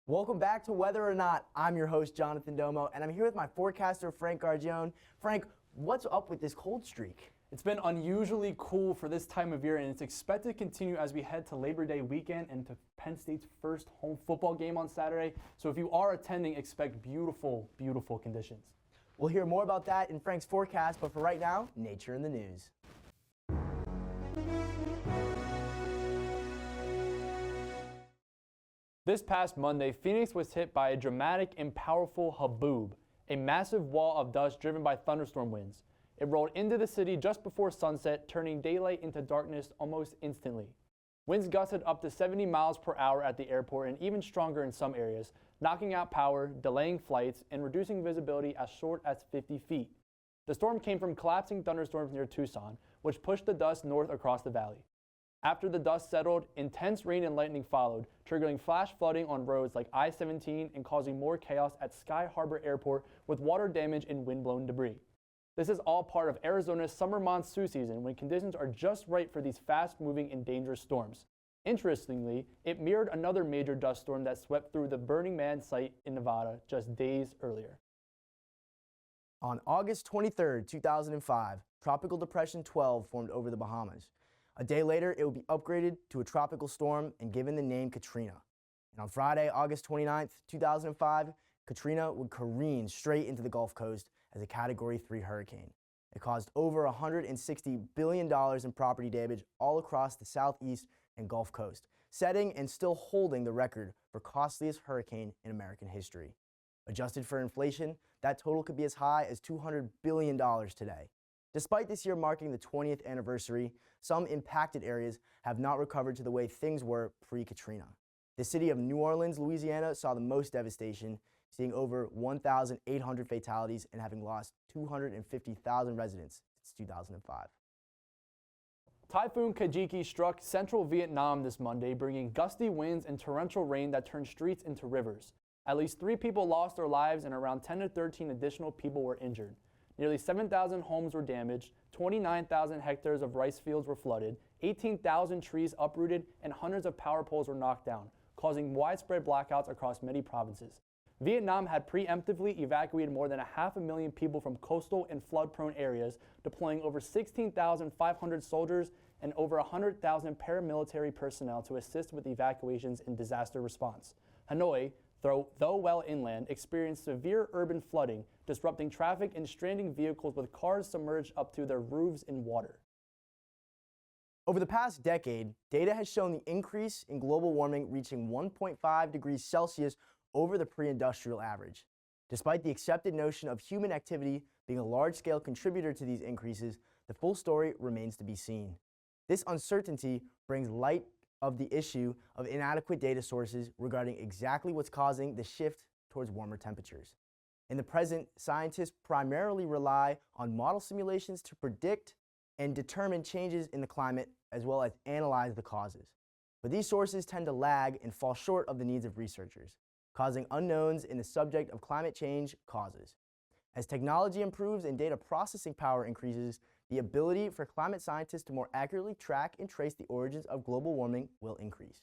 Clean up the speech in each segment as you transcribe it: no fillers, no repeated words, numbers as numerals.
Welcome back to Whether or Not. I'm your host, Jonathan Domow, and I'm here with my forecaster, Frank Gargione. Frank, what's up with this cold streak? It's been unusually cool for this time of year, and it's expected to continue as we head to Labor Day weekend and to Penn State's first home football game on Saturday. So if you are attending, expect beautiful, beautiful conditions. We'll hear more about that in Frank's forecast, but for right now, nature in the news. This past Monday, Phoenix was hit by a dramatic and powerful haboob, a massive wall of dust driven by thunderstorm winds. It rolled into the city just before sunset, turning daylight into darkness almost instantly. Winds gusted up to 70 miles per hour at the airport and even stronger in some areas, knocking out power, delaying flights, and reducing visibility as short as 50 feet. The storm came from collapsing thunderstorms near Tucson, which pushed the dust north across the valley. After the dust settled, intense rain and lightning followed, triggering flash flooding on roads like I-17 and causing more chaos at Sky Harbor Airport with water damage and wind-blown debris. This is all part of Arizona's summer monsoon season when conditions are just right for these fast-moving and dangerous storms. Interestingly, it mirrored another major dust storm that swept through the Burning Man site in Nevada just days earlier. On August 23, 2005, Tropical Depression 12 formed over the Bahamas. A day later, it would be upgraded to a tropical storm and given the name Katrina. And on Friday, August 29, 2005, Katrina would careen straight into the Gulf Coast as a Category 3 hurricane. It caused over $160 billion in property damage all across the southeast and Gulf Coast, setting and still holding the record for costliest hurricane in American history. Adjusted for inflation, that total could be as high as $200 billion today. Despite this year marking the 20th anniversary, some impacted areas have not recovered to the way things were pre-Katrina. The city of New Orleans, Louisiana saw the most devastation, seeing over 1,800 fatalities and having lost 250,000 residents since 2005. Typhoon Kajiki struck central Vietnam this Monday, bringing gusty winds and torrential rain that turned streets into rivers. At least 3 people lost their lives and around 10 to 13 additional people were injured. Nearly 7,000 homes were damaged, 29,000 hectares of rice fields were flooded, 18,000 trees uprooted, and hundreds of power poles were knocked down, causing widespread blackouts across many provinces. Vietnam had preemptively evacuated more than 500,000 people from coastal and flood-prone areas, deploying over 16,500 soldiers and over 100,000 paramilitary personnel to assist with evacuations and disaster response. Hanoi, though well inland, experienced severe urban flooding, disrupting traffic and stranding vehicles with cars submerged up to their roofs in water. Over the past decade, data has shown the increase in global warming reaching 1.5 degrees Celsius over the pre-industrial average. Despite the accepted notion of human activity being a large-scale contributor to these increases, the full story remains to be seen. This uncertainty brings light of the issue of inadequate data sources regarding exactly what's causing the shift towards warmer temperatures. In the present, scientists primarily rely on model simulations to predict and determine changes in the climate as well as analyze the causes. But these sources tend to lag and fall short of the needs of researchers, causing unknowns in the subject of climate change causes. As technology improves and data processing power increases, the ability for climate scientists to more accurately track and trace the origins of global warming will increase.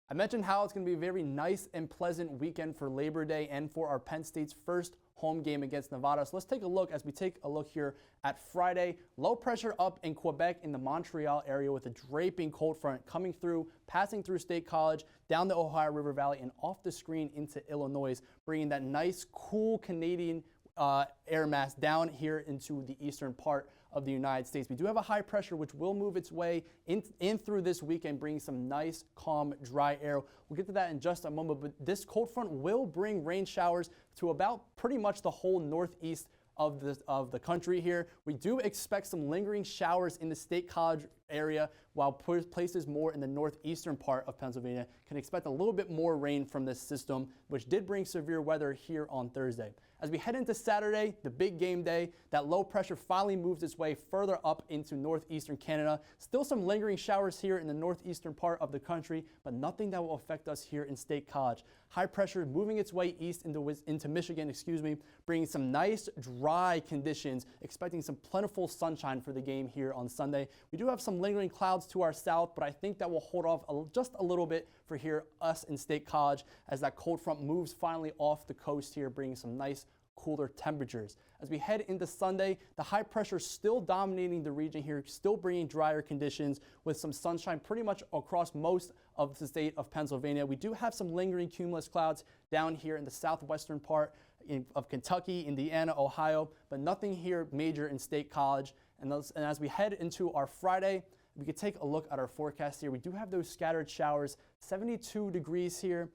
I mentioned how it's going to be a very nice and pleasant weekend for Labor Day and for our Penn State's first home game against Nevada. So let's take a look as we take a look here at Friday. Low pressure up in Quebec in the Montreal area with a draping cold front coming through, passing through State College, down the Ohio River Valley and off the screen into Illinois, bringing that nice, cool Canadian air mass down here into the eastern part of the United States. We do have a high pressure which will move its way in through this weekend, bringing some nice, calm, dry air. We'll get to that in just a moment, but this cold front will bring rain showers to about pretty much the whole northeast of the country here. We do expect some lingering showers in the State College area, while places more in the northeastern part of Pennsylvania can expect a little bit more rain from this system, which did bring severe weather here on Thursday. As we head into Saturday, the big game day, that low pressure finally moves its way further up into northeastern Canada. Still some lingering showers here in the northeastern part of the country, but nothing that will affect us here in State College. High pressure moving its way east into Michigan, bringing some nice dry conditions, expecting some plentiful sunshine for the game here on Sunday. We do have some lingering clouds to our south, but I think that will hold off just a little bit for us in State College as that cold front moves finally off the coast here, bringing some nice cooler temperatures. As we head into Sunday, the high pressure still dominating the region here, still bringing drier conditions with some sunshine pretty much across most of the state of Pennsylvania. We do have some lingering cumulus clouds down here in the southwestern part of Kentucky, Indiana, Ohio, but nothing here major in State College. And as we head into our Friday, we could take a look at our forecast here. We do have those scattered showers, 72 degrees here.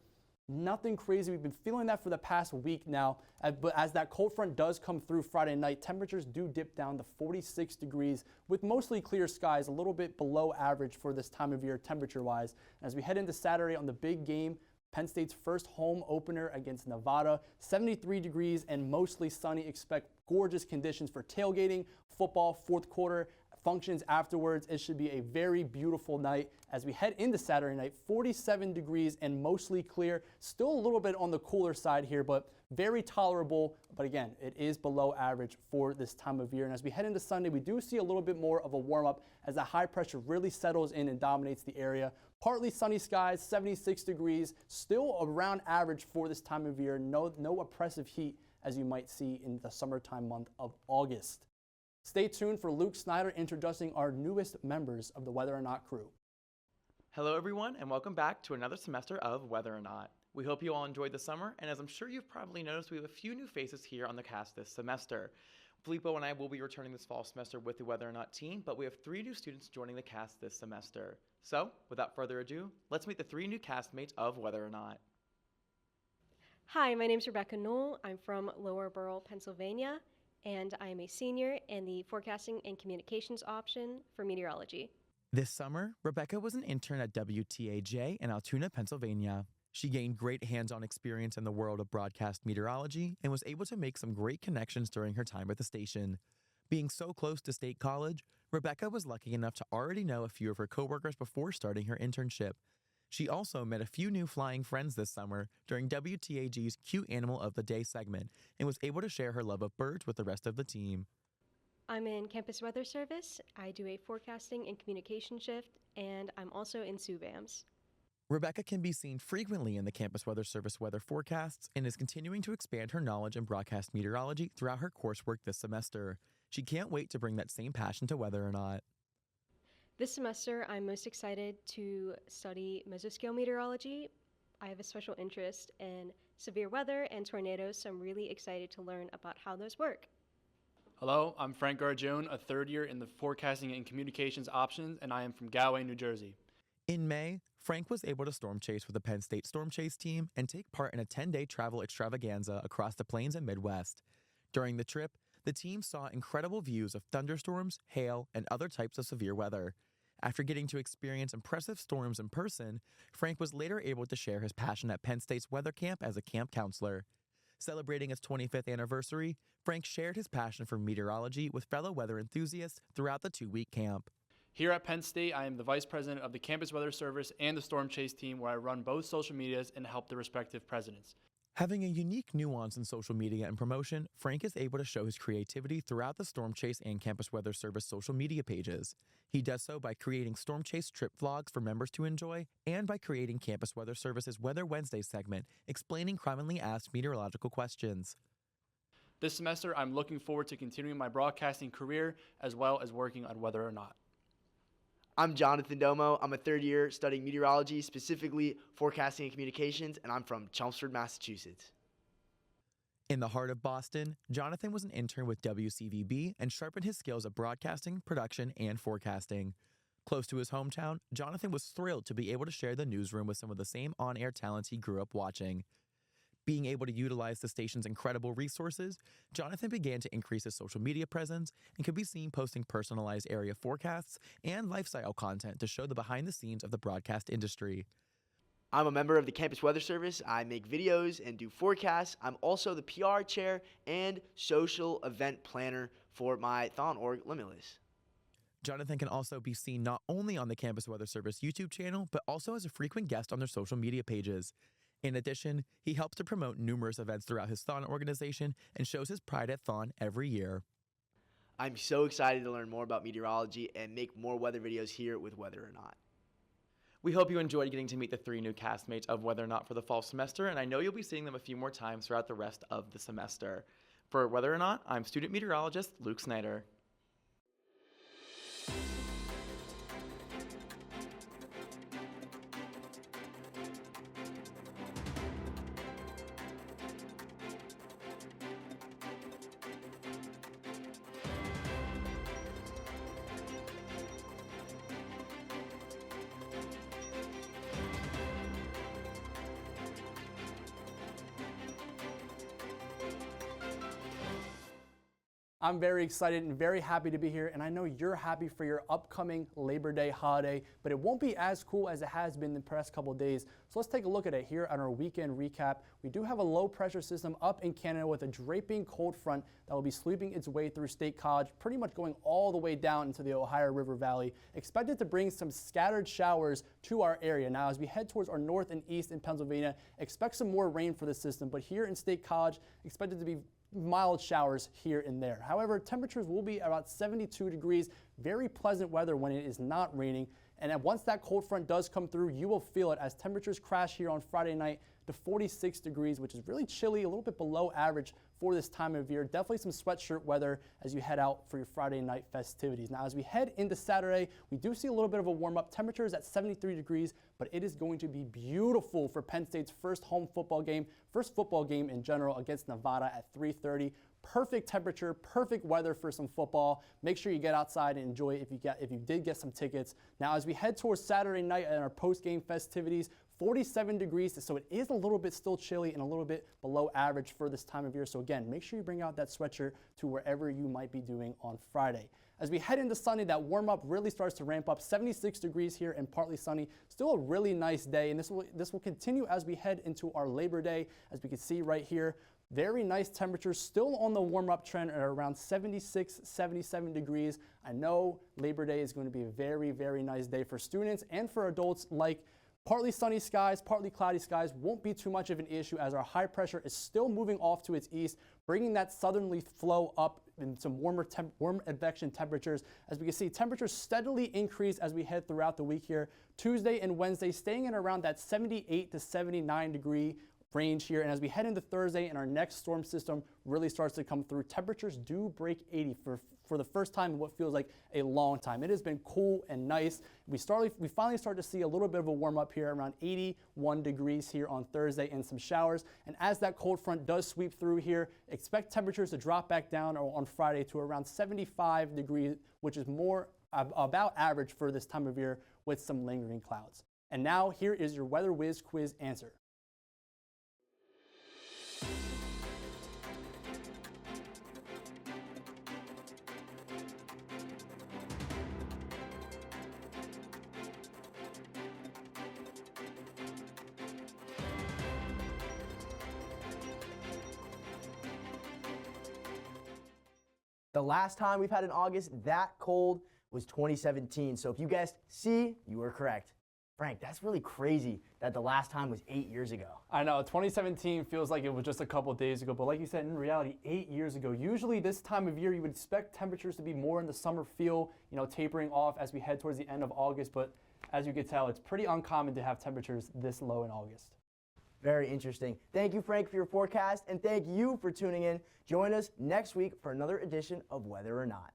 Nothing crazy. We've been feeling that for the past week now. But as that cold front does come through Friday night, temperatures do dip down to 46 degrees with mostly clear skies, a little bit below average for this time of year temperature-wise. As we head into Saturday on the big game, Penn State's first home opener against Nevada, 73 degrees and mostly sunny. Expect gorgeous conditions for tailgating, football, fourth quarter, functions afterwards. It should be a very beautiful night. As we head into Saturday night, 47 degrees and mostly clear. Still a little bit on the cooler side here, but very tolerable. But again, it is below average for this time of year. And as we head into Sunday, we do see a little bit more of a warm up as the high pressure really settles in and dominates the area. Partly sunny skies, 76 degrees, still around average for this time of year. No oppressive heat as you might see in the summertime month of August. Stay tuned for Luke Snyder introducing our newest members of the Whether or Not crew. Hello everyone, and welcome back to another semester of Whether or Not. We hope you all enjoyed the summer, and as I'm sure you've probably noticed, we have a few new faces here on the cast this semester. Filippo and I will be returning this fall semester with the Whether or Not team, but we have 3 new students joining the cast this semester. So, without further ado, let's meet the 3 new castmates of Whether or Not. Hi, my name is Rebecca Knoll. I'm from Lower Borough, Pennsylvania, and I am a senior in the Forecasting and Communications option for meteorology. This summer, Rebecca was an intern at WTAJ in Altoona, Pennsylvania. She gained great hands-on experience in the world of broadcast meteorology and was able to make some great connections during her time at the station. Being so close to State College, Rebecca was lucky enough to already know a few of her coworkers before starting her internship. She also met a few new flying friends this summer during WTAG's Cute Animal of the Day segment and was able to share her love of birds with the rest of the team. I'm in Campus Weather Service. I do a forecasting and communication shift, and I'm also in SUVAMS. Rebecca can be seen frequently in the Campus Weather Service weather forecasts and is continuing to expand her knowledge in broadcast meteorology throughout her coursework this semester. She can't wait to bring that same passion to Whether or Not. This semester, I'm most excited to study mesoscale meteorology. I have a special interest in severe weather and tornadoes, so I'm really excited to learn about how those work. Hello, I'm Frank Gargione, a third year in the Forecasting and Communications options, and I am from Galway, New Jersey. In May, Frank was able to storm chase with the Penn State Storm Chase team and take part in a 10-day travel extravaganza across the plains and Midwest. During the trip, the team saw incredible views of thunderstorms, hail, and other types of severe weather. After getting to experience impressive storms in person, Frank was later able to share his passion at Penn State's weather camp as a camp counselor. Celebrating its 25th anniversary, Frank shared his passion for meteorology with fellow weather enthusiasts throughout the 2-week camp. Here at Penn State, I am the Vice President of the Campus Weather Service and the Storm Chase team, where I run both social medias and help the respective presidents. Having a unique nuance in social media and promotion, Frank is able to show his creativity throughout the Storm Chase and Campus Weather Service social media pages. He does so by creating Storm Chase trip vlogs for members to enjoy and by creating Campus Weather Service's Weather Wednesday segment, explaining commonly asked meteorological questions. This semester, I'm looking forward to continuing my broadcasting career as well as working on Whether or Not. I'm Jonathan Domow. I'm a third year studying meteorology, specifically forecasting and communications, and I'm from Chelmsford, Massachusetts. In the heart of Boston, Jonathan was an intern with WCVB and sharpened his skills at broadcasting, production, and forecasting. Close to his hometown, Jonathan was thrilled to be able to share the newsroom with some of the same on-air talents he grew up watching. Being able to utilize the station's incredible resources, Jonathan began to increase his social media presence and could be seen posting personalized area forecasts and lifestyle content to show the behind the scenes of the broadcast industry. I'm a member of the Campus Weather Service. I make videos and do forecasts. I'm also the PR chair and social event planner for my Thon Org Limitless. Jonathan can also be seen not only on the Campus Weather Service YouTube channel, but also as a frequent guest on their social media pages. In addition, he helps to promote numerous events throughout his Thon organization and shows his pride at Thon every year. I'm so excited to learn more about meteorology and make more weather videos here with Weather or Not. We hope you enjoyed getting to meet the 3 new castmates of Weather or Not for the fall semester, and I know you'll be seeing them a few more times throughout the rest of the semester. For Weather or Not, I'm student meteorologist Luke Snyder. I'm very excited and very happy to be here, and I know you're happy for your upcoming Labor Day holiday, but it won't be as cool as it has been the past couple days. So let's take a look at it here on our weekend recap. We do have a low pressure system up in Canada with a draping cold front that will be sweeping its way through State College, pretty much going all the way down into the Ohio River Valley. Expected to bring some scattered showers to our area. Now, as we head towards our north and east in Pennsylvania, expect some more rain for the system, but here in State College, expected to be mild showers here and there. However, temperatures will be about 72 degrees, very pleasant weather when it is not raining. And then once that cold front does come through, you will feel it as temperatures crash here on Friday night to 46 degrees, which is really chilly, a little bit below average for this time of year. Definitely some sweatshirt weather as you head out for your Friday night festivities. Now, as we head into Saturday, we do see a little bit of a warm up. Temperatures at 73 degrees, but it is going to be beautiful for Penn State's first football game in general against Nevada at 3:30. Perfect temperature, perfect weather for some football. Make sure you get outside and enjoy it if you did get some tickets. Now, as we head towards Saturday night and our post-game festivities, 47 degrees, so it is a little bit still chilly and a little bit below average for this time of year. So again, make sure you bring out that sweatshirt to wherever you might be doing on Friday. As we head into Sunday, that warm-up really starts to ramp up. 76 degrees here and partly sunny. Still a really nice day, and this will continue as we head into our Labor Day. As we can see right here, very nice temperatures, still on the warm-up trend at around 76, 77 degrees. I know Labor Day is going to be a very, very nice day for students and for adults like partly sunny skies, partly cloudy skies won't be too much of an issue as our high pressure is still moving off to its east, bringing that southerly flow up in some warm advection temperatures. As we can see, temperatures steadily increase as we head throughout the week here. Tuesday and Wednesday staying in around that 78 to 79 degree range here. And as we head into Thursday and our next storm system really starts to come through, temperatures do break 80 for the first time in what feels like a long time. It has been cool and nice. We finally start to see a little bit of a warm up here around 81 degrees here on Thursday and some showers. And as that cold front does sweep through here, expect temperatures to drop back down on Friday to around 75 degrees, which is more about average for this time of year with some lingering clouds. And now here is your Weather Whiz quiz answer. The last time we've had an August that cold was 2017. So if you guessed C, you were correct. Frank, that's really crazy that the last time was 8 years ago. I know, 2017 feels like it was just a couple days ago, but like you said, in reality, 8 years ago. Usually this time of year, you would expect temperatures to be more in the summer feel, tapering off as we head towards the end of August, but as you can tell, it's pretty uncommon to have temperatures this low in August. Very interesting. Thank you, Frank, for your forecast, and thank you for tuning in. Join us next week for another edition of Weather or Not.